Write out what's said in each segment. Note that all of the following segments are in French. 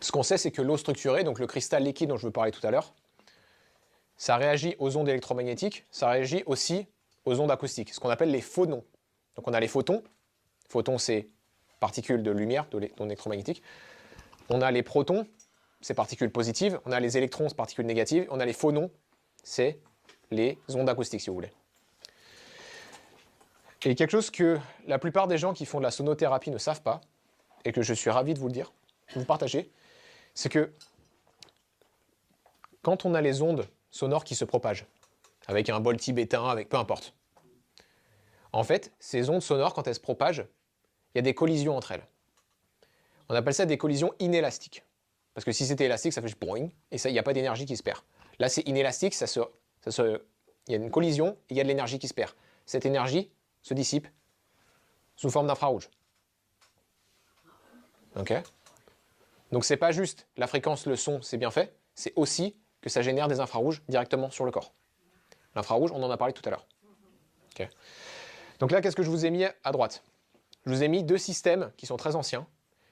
Ce qu'on sait, c'est que l'eau structurée, donc le cristal liquide dont je vous parlais tout à l'heure, ça réagit aux ondes électromagnétiques, ça réagit aussi aux ondes acoustiques, ce qu'on appelle les phonons. Donc on a les photons. Photons, c'est particules de lumière, d'ondes électromagnétiques. On a les protons, c'est particules positives. On a les électrons, c'est particules négatives. On a les phonons, c'est les ondes acoustiques, si vous voulez. Et quelque chose que la plupart des gens qui font de la sonothérapie ne savent pas, et que je suis ravi de vous le dire, de vous partager, c'est que quand on a les ondes sonores qui se propagent, avec un bol tibétain, avec peu importe, en fait, ces ondes sonores, quand elles se propagent, il y a des collisions entre elles. On appelle ça des collisions inélastiques. Parce que si c'était élastique, ça fait juste boing, et il n'y a pas d'énergie qui se perd. Là, c'est inélastique, il y a une collision, et il y a de l'énergie qui se perd. Cette énergie se dissipe sous forme d'infrarouge. Ok? Donc c'est pas juste la fréquence, le son, c'est bien fait, c'est aussi que ça génère des infrarouges directement sur le corps. L'infrarouge, on en a parlé tout à l'heure. Okay. Donc là, qu'est-ce que je vous ai mis à droite? Je vous ai mis deux systèmes qui sont très anciens,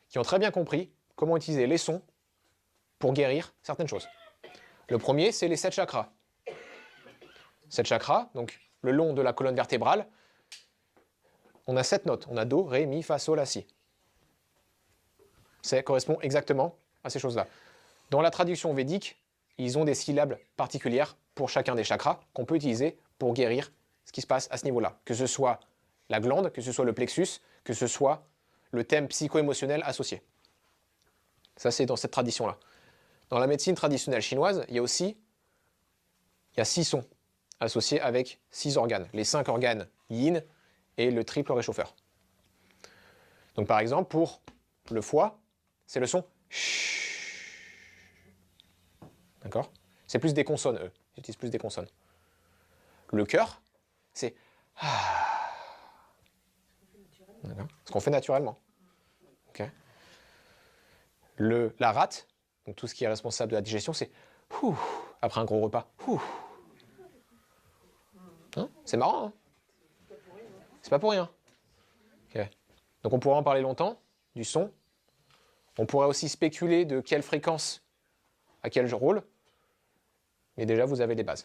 qui ont très bien compris comment utiliser les sons pour guérir certaines choses. Le premier, c'est les 7 chakras. 7 chakras, donc le long de la colonne vertébrale, on a 7 notes. On a Do, Ré, Mi, Fa, Sol, La, Si. Ça correspond exactement à ces choses-là. Dans la traduction védique, ils ont des syllabes particulières pour chacun des chakras qu'on peut utiliser pour guérir ce qui se passe à ce niveau-là. Que ce soit la glande, que ce soit le plexus, que ce soit le thème psycho-émotionnel associé. Ça, c'est dans cette tradition-là. Dans la médecine traditionnelle chinoise, il y a 6 sons associés avec 6 organes. Les 5 organes yin et le triple réchauffeur. Donc par exemple, pour le foie, c'est le son sh. D'accord? C'est plus des consonnes, eux. Ils utilisent plus des consonnes. Le cœur, c'est ce qu'on fait naturellement. Okay. La rate, donc tout ce qui est responsable de la digestion, c'est après un gros repas. Hein, c'est marrant, hein? C'est pas pour rien. Okay. Donc on pourrait en parler longtemps, du son. On pourrait aussi spéculer de quelle fréquence, à quel rôle. Mais déjà, vous avez des bases.